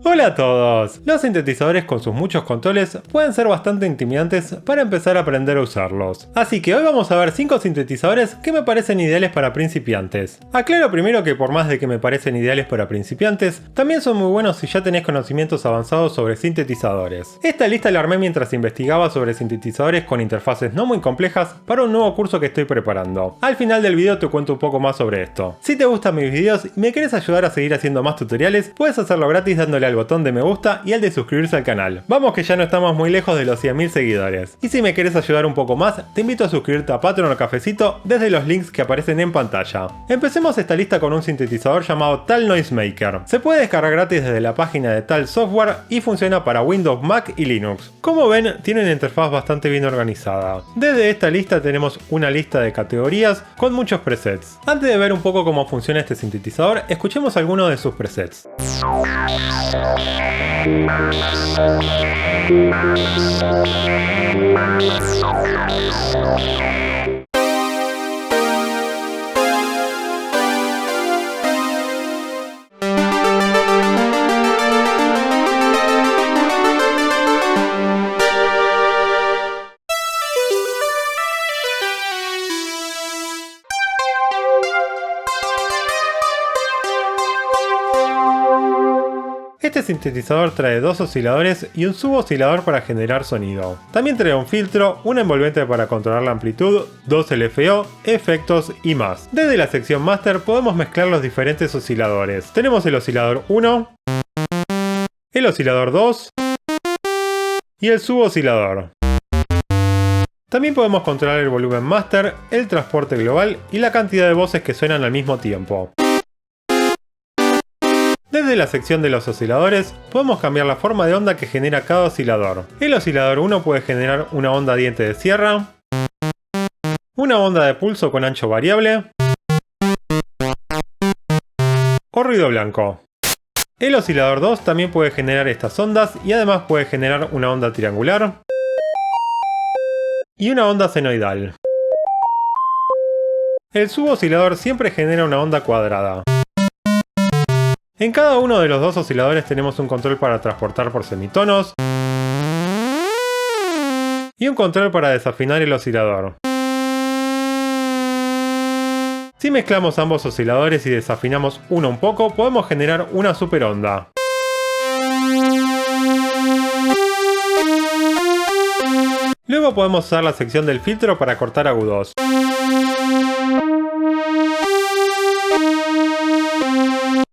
Hola a todos. Los sintetizadores con sus muchos controles pueden ser bastante intimidantes para empezar a aprender a usarlos. Así que hoy vamos a ver 5 sintetizadores que me parecen ideales para principiantes. Aclaro primero que por más de que me parecen ideales para principiantes, también son muy buenos si ya tenés conocimientos avanzados sobre sintetizadores. Esta lista la armé mientras investigaba sobre sintetizadores con interfaces no muy complejas para un nuevo curso que estoy preparando. Al final del video te cuento un poco más sobre esto. Si te gustan mis videos y me querés ayudar a seguir haciendo más tutoriales, puedes hacerlo gratis dándole al botón de me gusta y al de suscribirse al canal. Vamos que ya no estamos muy lejos de los 100.000 seguidores. Y si me querés ayudar un poco más, te invito a suscribirte a Patreon o Cafecito desde los links que aparecen en pantalla. Empecemos esta lista con un sintetizador llamado Tal Noisemaker. Se puede descargar gratis desde la página de Tal Software y funciona para Windows, Mac y Linux. Como ven, tiene una interfaz bastante bien organizada. Desde esta lista tenemos una lista de categorías con muchos presets. Antes de ver un poco cómo funciona este sintetizador, escuchemos algunos de sus presets. Este sintetizador trae dos osciladores y un suboscilador para generar sonido. También trae un filtro, un envolvente para controlar la amplitud, dos LFO, efectos y más. Desde la sección Master podemos mezclar los diferentes osciladores. Tenemos el oscilador 1, el oscilador 2 y el suboscilador. También podemos controlar el volumen Master, el transporte global y la cantidad de voces que suenan al mismo tiempo. Desde la sección de los osciladores, podemos cambiar la forma de onda que genera cada oscilador. El oscilador 1 puede generar una onda diente de sierra, una onda de pulso con ancho variable o ruido blanco. El oscilador 2 también puede generar estas ondas y además puede generar una onda triangular y una onda senoidal. El suboscilador siempre genera una onda cuadrada. En cada uno de los dos osciladores tenemos un control para transportar por semitonos y un control para desafinar el oscilador. Si mezclamos ambos osciladores y desafinamos uno un poco, podemos generar una superonda. Luego podemos usar la sección del filtro para cortar agudos.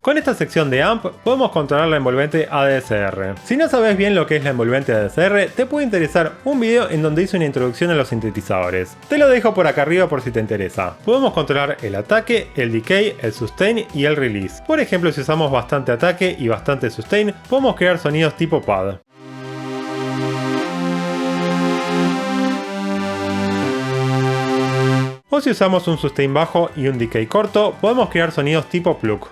Con esta sección de AMP podemos controlar la envolvente ADSR. Si no sabes bien lo que es la envolvente ADSR, te puede interesar un video en donde hice una introducción a los sintetizadores. Te lo dejo por acá arriba por si te interesa. Podemos controlar el ataque, el decay, el sustain y el release. Por ejemplo, si usamos bastante ataque y bastante sustain, podemos crear sonidos tipo pad. O si usamos un sustain bajo y un decay corto, podemos crear sonidos tipo plug.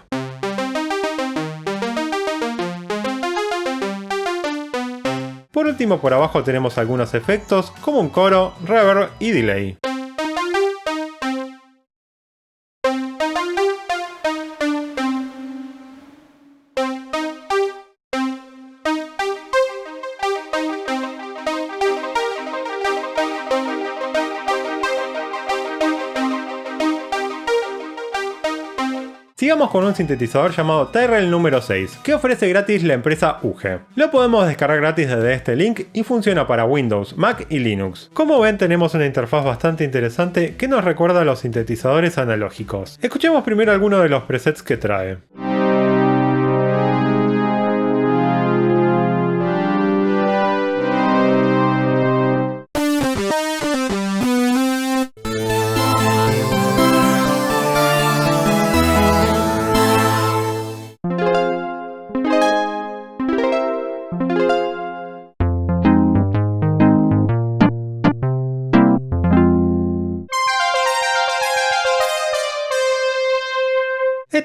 Por último, por abajo tenemos algunos efectos como un coro, reverb y delay. Sigamos con un sintetizador llamado Tyrrell número 6, que ofrece gratis la empresa UG. Lo podemos descargar gratis desde este link y funciona para Windows, Mac y Linux. Como ven, tenemos una interfaz bastante interesante que nos recuerda a los sintetizadores analógicos. Escuchemos primero algunos de los presets que trae.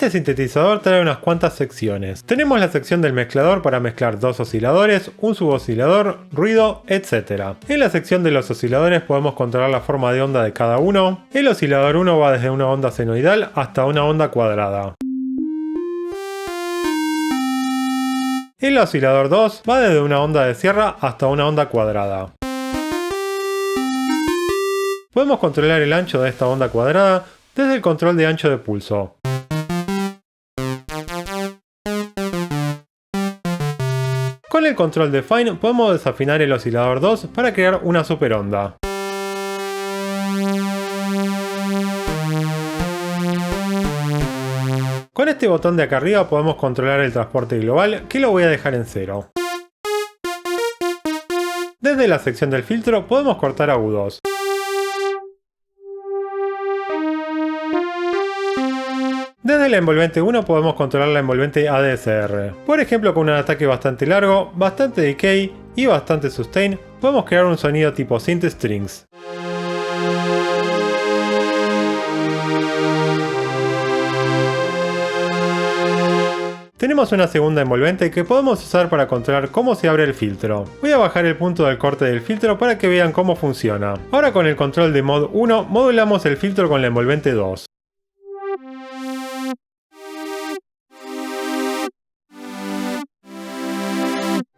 Este sintetizador trae unas cuantas secciones. Tenemos la sección del mezclador para mezclar dos osciladores, un suboscilador, ruido, etc. En la sección de los osciladores podemos controlar la forma de onda de cada uno. El oscilador 1 va desde una onda senoidal hasta una onda cuadrada. El oscilador 2 va desde una onda de sierra hasta una onda cuadrada. Podemos controlar el ancho de esta onda cuadrada desde el control de ancho de pulso. Con el control de Fine podemos desafinar el oscilador 2 para crear una superonda. Con este botón de acá arriba podemos controlar el transporte global, que lo voy a dejar en 0. Desde la sección del filtro podemos cortar agudos. Desde la envolvente 1 podemos controlar la envolvente ADSR. Por ejemplo, con un ataque bastante largo, bastante decay y bastante sustain, podemos crear un sonido tipo synth strings. Tenemos una segunda envolvente que podemos usar para controlar cómo se abre el filtro. Voy a bajar el punto del corte del filtro para que vean cómo funciona. Ahora con el control de Mod 1 modulamos el filtro con la envolvente 2.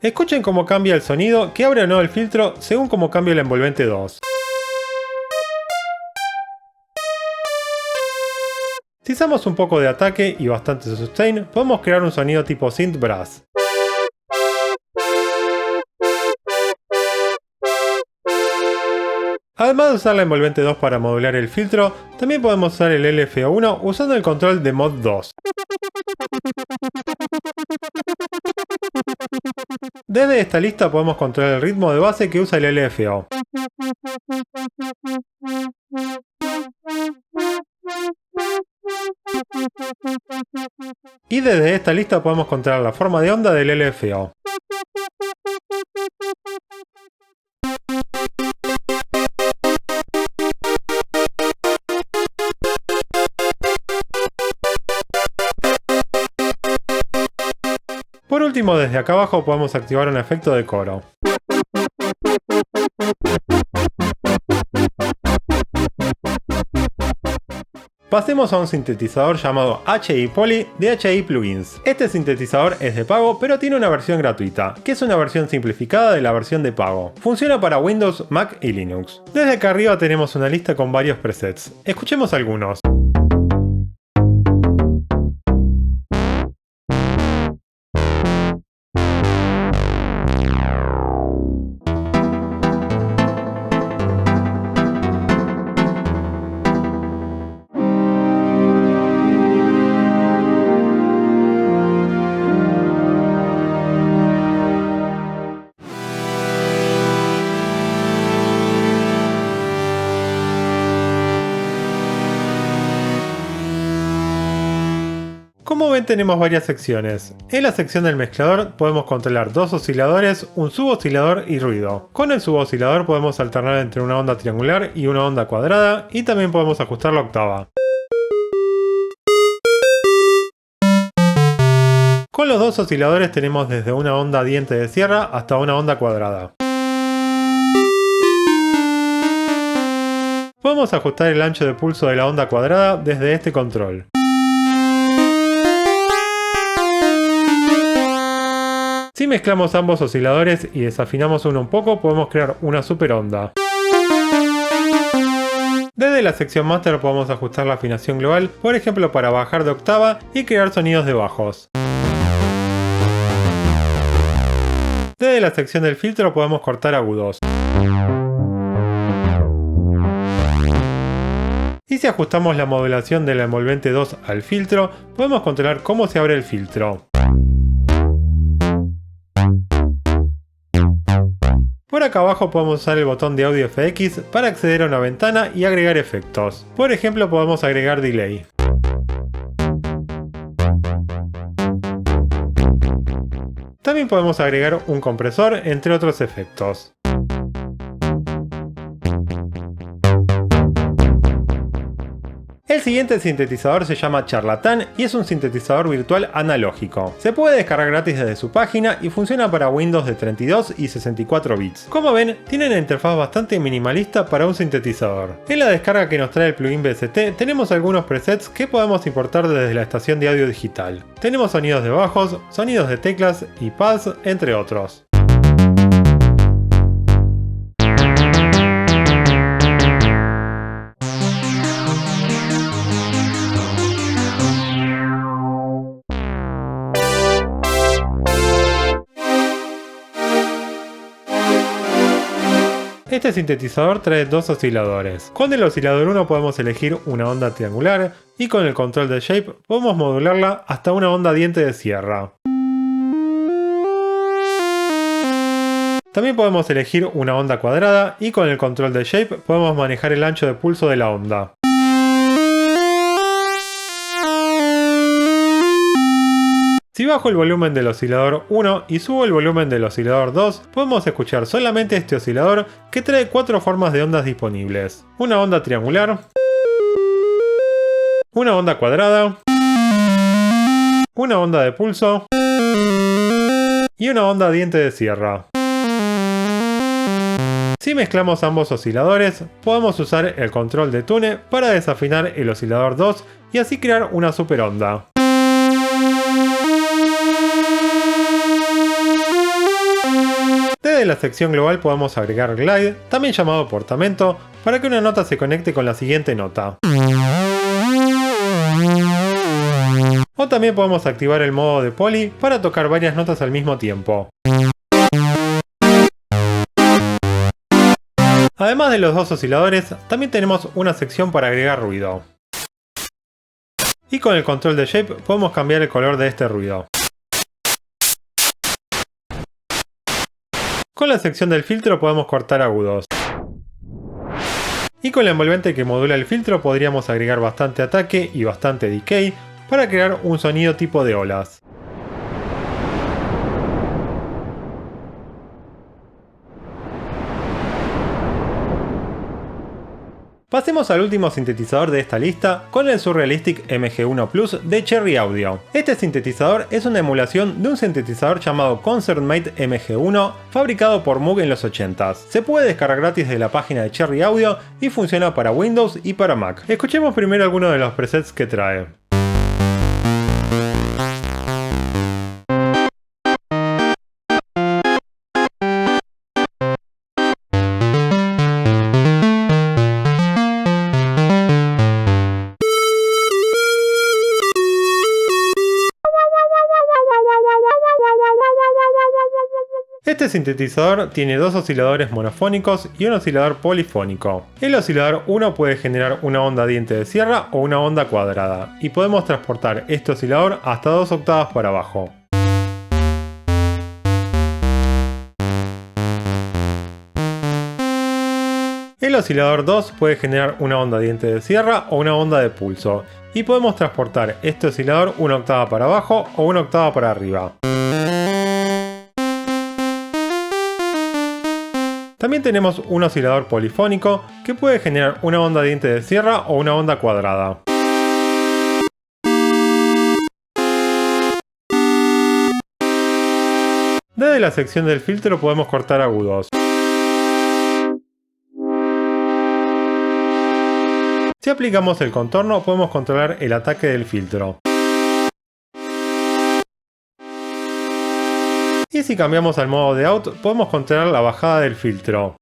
Escuchen cómo cambia el sonido, que abre o no el filtro según cómo cambia la envolvente 2. Si usamos un poco de ataque y bastante sustain, podemos crear un sonido tipo synth brass. Además de usar la envolvente 2 para modular el filtro, también podemos usar el LFO1 usando el control de Mod 2. Desde esta lista podemos controlar el ritmo de base que usa el LFO. Y desde esta lista podemos controlar la forma de onda del LFO. Por último, desde acá abajo podemos activar un efecto de coro. Pasemos a un sintetizador llamado HI Poly de HI Plugins. Este sintetizador es de pago, pero tiene una versión gratuita, que es una versión simplificada de la versión de pago. Funciona para Windows, Mac y Linux. Desde acá arriba tenemos una lista con varios presets. Escuchemos algunos. Como ven, tenemos varias secciones. En la sección del mezclador podemos controlar dos osciladores, un suboscilador y ruido. Con el suboscilador podemos alternar entre una onda triangular y una onda cuadrada, y también podemos ajustar la octava. Con los dos osciladores tenemos desde una onda diente de sierra hasta una onda cuadrada. Podemos ajustar el ancho de pulso de la onda cuadrada desde este control. Si mezclamos ambos osciladores y desafinamos uno un poco, podemos crear una superonda. Desde la sección Master podemos ajustar la afinación global, por ejemplo para bajar de octava y crear sonidos de bajos. Desde la sección del filtro podemos cortar agudos. Y si ajustamos la modulación de la envolvente 2 al filtro, podemos controlar cómo se abre el filtro. Por acá abajo podemos usar el botón de Audio FX para acceder a una ventana y agregar efectos. Por ejemplo, podemos agregar delay. También podemos agregar un compresor, entre otros efectos. El siguiente sintetizador se llama Charlatan y es un sintetizador virtual analógico. Se puede descargar gratis desde su página y funciona para Windows de 32 y 64 bits. Como ven, tiene una interfaz bastante minimalista para un sintetizador. En la descarga que nos trae el plugin VST tenemos algunos presets que podemos importar desde la estación de audio digital. Tenemos sonidos de bajos, sonidos de teclas y pads, entre otros. Este sintetizador trae dos osciladores. Con el oscilador 1 podemos elegir una onda triangular y con el control de Shape podemos modularla hasta una onda diente de sierra. También podemos elegir una onda cuadrada y con el control de Shape podemos manejar el ancho de pulso de la onda. Si bajo el volumen del oscilador 1 y subo el volumen del oscilador 2, podemos escuchar solamente este oscilador que trae 4 formas de ondas disponibles. Una onda triangular, una onda cuadrada, una onda de pulso y una onda diente de sierra. Si mezclamos ambos osciladores, podemos usar el control de Tune para desafinar el oscilador 2 y así crear una super onda. Desde la sección global podemos agregar glide, también llamado portamento, para que una nota se conecte con la siguiente nota. O también podemos activar el modo de poly para tocar varias notas al mismo tiempo. Además de los dos osciladores, también tenemos una sección para agregar ruido. Y con el control de Shape podemos cambiar el color de este ruido. Con la sección del filtro podemos cortar agudos. Y con la envolvente que modula el filtro podríamos agregar bastante ataque y bastante decay para crear un sonido tipo de olas. Pasemos al último sintetizador de esta lista, con el Surrealistic MG1 Plus de Cherry Audio. Este sintetizador es una emulación de un sintetizador llamado ConcertMate MG1, fabricado por Moog en los 80s. Se puede descargar gratis de la página de Cherry Audio y funciona para Windows y para Mac. Escuchemos primero algunos de los presets que trae. Este sintetizador tiene dos osciladores monofónicos y un oscilador polifónico. El oscilador 1 puede generar una onda diente de sierra o una onda cuadrada, y podemos transportar este oscilador hasta 2 octavas para abajo. El oscilador 2 puede generar una onda diente de sierra o una onda de pulso, y podemos transportar este oscilador una octava para abajo o una octava para arriba. También tenemos un oscilador polifónico que puede generar una onda diente de sierra o una onda cuadrada. Desde la sección del filtro podemos cortar agudos. Si aplicamos el contorno podemos controlar el ataque del filtro. Y si cambiamos al modo de out, podemos controlar la bajada del filtro.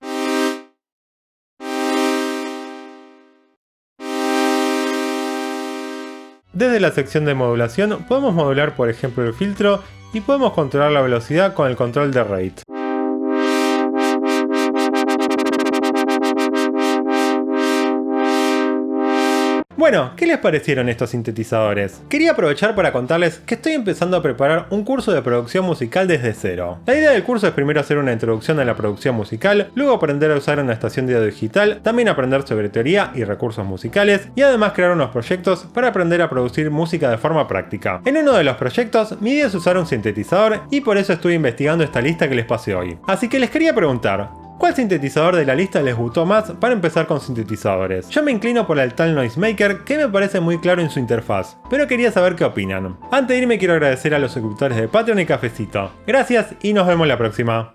Desde la sección de modulación podemos modular por ejemplo el filtro y podemos controlar la velocidad con el control de rate. Bueno, ¿qué les parecieron estos sintetizadores? Quería aprovechar para contarles que estoy empezando a preparar un curso de producción musical desde cero. La idea del curso es primero hacer una introducción a la producción musical, luego aprender a usar una estación de audio digital, también aprender sobre teoría y recursos musicales, y además crear unos proyectos para aprender a producir música de forma práctica. En uno de los proyectos, mi idea es usar un sintetizador y por eso estuve investigando esta lista que les pasé hoy. Así que les quería preguntar, ¿Cuál sintetizador de la lista les gustó más para empezar con sintetizadores? Yo me inclino por el Tal Noisemaker, que me parece muy claro en su interfaz, pero quería saber qué opinan. Antes de irme quiero agradecer a los suscriptores de Patreon y Cafecito. Gracias y nos vemos la próxima.